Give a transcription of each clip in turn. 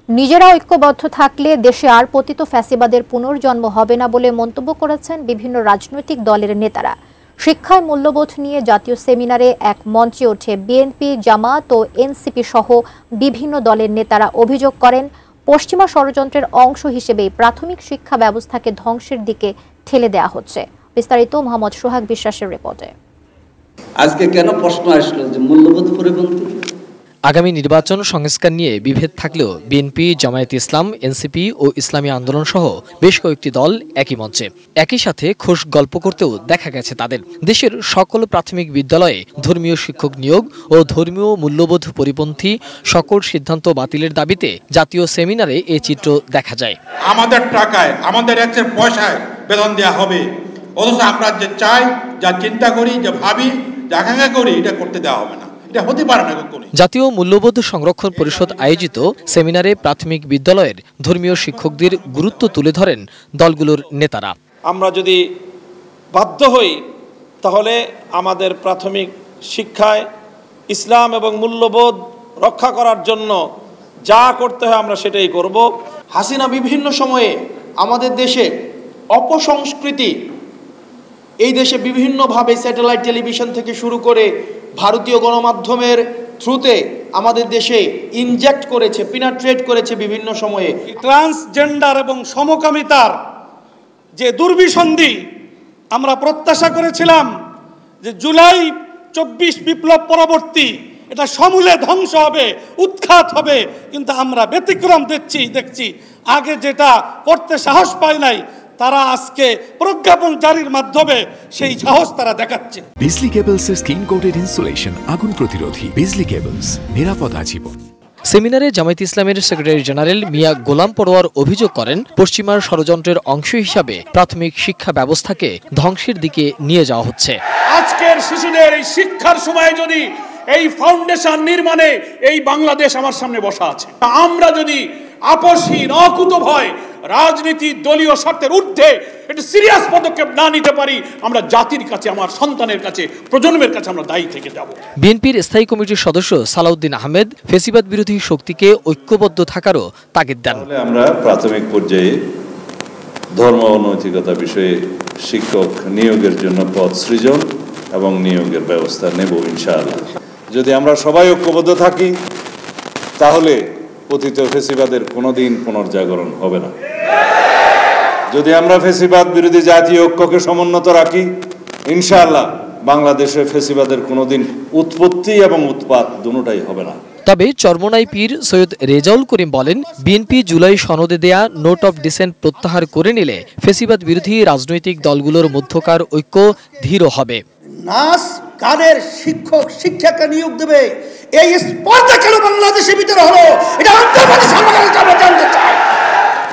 নিজেরা ঐক্যবদ্ধ থাকলে দেশে আর পতিত ফ্যাসিবাদের পুনর্জন্ম হবে না বলে মন্তব্য করেছেন বিভিন্ন রাজনৈতিক দলের নেতারা। শিক্ষায় মূল্যবোধ নিয়ে জাতীয় সেমিনারে এক মঞ্চে ওঠে বিএনপি, জামায়াত ও এনসিপি সহ বিভিন্ন দলের নেতারা অভিযোগ করেন, পশ্চিমা ষড়যন্ত্রের অংশ হিসেবে প্রাথমিক শিক্ষা ব্যবস্থাকে ধ্বংসের দিকে ঠেলে দেওয়া হচ্ছে। বিস্তারিত মোহাম্মদ সোহাগ বিশ্বাসের রিপোর্টে। আজকে কেন প্রশ্ন আসলো যে মূল্যবোধ পরিপন্থী? আগামী নির্বাচন সংস্কার নিয়ে বিভেদ থাকলেও বিএনপি, জামায়াত ইসলাম, এনসিপি ও ইসলামী আন্দোলন সহ বেশ কয়েকটি দল একই মঞ্চে, একই সাথে খোশ গল্প করতেও দেখা গেছে তাদের। দেশের সকল প্রাথমিক বিদ্যালয়ে ধর্মীয় শিক্ষক নিয়োগ ও ধর্মীয় মূল্যবোধ পরিপন্থী সকল সিদ্ধান্ত বাতিলের দাবিতে জাতীয় সেমিনারে এই চিত্র দেখা যায়। আমাদের টাকায়, আমাদের এক্সের পয়সায় বেতন দেওয়া হবে, অথচ আমরা যে চাই, যা চিন্তা করি, যে ভাবি, যা আকাঙ্ক্ষা করি, এটা করতে দেওয়া হবে না। জাতীয় মূল্যবোধ সংরক্ষণ পরিষদ আয়োজিত সেমিনারে প্রাথমিক বিদ্যালয়ের ধর্মীয় শিক্ষকদের গুরুত্ব তুলে ধরেন দলগুলোর নেতারা। আমরা যদি বাধ্য হই তাহলে আমাদের প্রাথমিক শিক্ষায় ইসলাম এবং মূল্যবোধ রক্ষা করার জন্য যা করতে হয় আমরা সেটাই করব। হাসিনা বিভিন্ন সময়ে আমাদের দেশে অপসংস্কৃতি, এই দেশে বিভিন্নভাবে স্যাটেলাইট টেলিভিশন থেকে শুরু করে ভারতীয় গণমাধ্যমের থ্রুতে আমাদের দেশে ইনজেক্ট করেছে, পিনাট্রেট করেছে বিভিন্ন সময়ে। ট্রান্সজেন্ডার এবং সমকামিতার যে দুর্বিসন্ধি আমরা প্রত্যাশা করেছিলাম যে জুলাই ২৪ বিপ্লব পরবর্তী এটা সমূলে ধ্বংস হবে, উৎখাত হবে, কিন্তু আমরা ব্যতিক্রম দেখছি আগে যেটা করতে সাহস পায় নাই, তারা আজকে প্রজ্ঞাপন জারির মাধ্যমে সেই সাহস তারা দেখাচ্ছে। বিজলি কেবলস এর স্কিন কোটেড ইনসুলেশন আগুন প্রতিরোধী। বিজলি কেবলস, নিরাপদ আজীবন। সেমিনারে জামায়াত ইসলামের সেক্রেটারি জেনারেল মিয়া গোলাম পরোয়ার অভিযোগ করেন, পশ্চিমার ষড়যন্ত্রের অংশ হিসাবে প্রাথমিক শিক্ষা ব্যবস্থাকে ধ্বংসের দিকে নিয়ে যাওয়া হচ্ছে। আজকের শিশুদের এই শিক্ষার সময় যদি এই ফাউন্ডেশন নির্মাণে এই বাংলাদেশ আমার সামনে বসা আছে, আমরা যদি আপসহীন, অকুতভয় রাজনীতি দলীয় স্বার্থের ঊর্ধ্বে একটা সিরিয়াস পদক্ষেপ না নিতে পারি, আমরা জাতির কাছে, আমার সন্তানের কাছে, প্রজন্মের কাছে আমরা দায়ী থেকে যাব। বিএনপির স্থায়ী কমিটির সদস্য সালাউদ্দিন আহমেদ ফ্যাসিবাদ বিরোধী শক্তিকে ঐক্যবদ্ধ থাকারও তাগিদ দেন। আমরা প্রাথমিক পর্যায়ে ধর্ম ও নৈতিকতা বিষয়ে শিক্ষক নিয়োগের জন্য পদ সৃজন এবং নিয়োগের ব্যবস্থা নেব ইনশাআল্লাহ। যদি আমরা সবাই ঐক্যবদ্ধ থাকি তাহলে পতিত ফ্যাসিবাদের কোনোদিন পুনর্জাগরণ হবে না। যদি আমরা ফ্যাসিবাদ বিরোধী জাতীয় ঐক্যকে সমুন্নত রাখি, ইনশাআল্লাহ বাংলাদেশে ফ্যাসিবাদের কোনোদিন উৎপত্তি এবং উৎপাত দুটোটাই হবে না। তবে চরমোনাই পীর সৈয়দ রেজাউল করিম বলেন, বিএনপি জুলাই সনদে দেয়া নোট অফ ডিসেন্ট প্রত্যাহার করে নিলে ফ্যাসিবাদ বিরোধী রাজনৈতিক দলগুলোর মধ্যকার ঐক্য ধীর হবে। নাচ গানের শিক্ষক শিক্ষাকে নিয়োগ দেবে, এই স্পর্ধা কেন বাংলাদেশের ভিতরে হলো, এটা আন্তর্জাতিক সম্মেলনে আমরা জানতে চাই।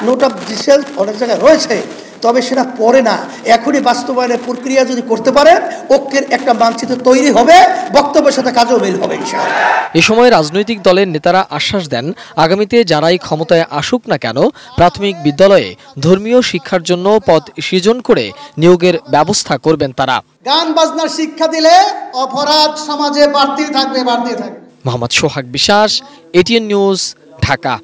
নোট অফ ডিসেন্ট অনেক জায়গায় রয়েছে, তবে সেটা পরে না, এখনই বাস্তবায়নের প্রক্রিয়া যদি করতে পারেন, ঐক্যের একটা মানচিত্র তৈরি হবে, বক্তব্যের সাথে কাজও মিল হবে ইনশাআল্লাহ। এ সময় রাজনৈতিক দলের নেতারা আশ্বাস দেন, আগামীতে যারাই ক্ষমতায় আসুক না কেন, প্রাথমিক বিদ্যালয়ে ধর্মীয় শিক্ষার জন্য পদ সৃজন করে নিয়োগের ব্যবস্থা করবেন তারা। গান বাজনার শিক্ষা দিলে অপরাধ সমাজে বাড়তে থাকবে। মোহাম্মদ সোহাগ বিশ্বাস, এটিএন নিউজ, ঢাকা।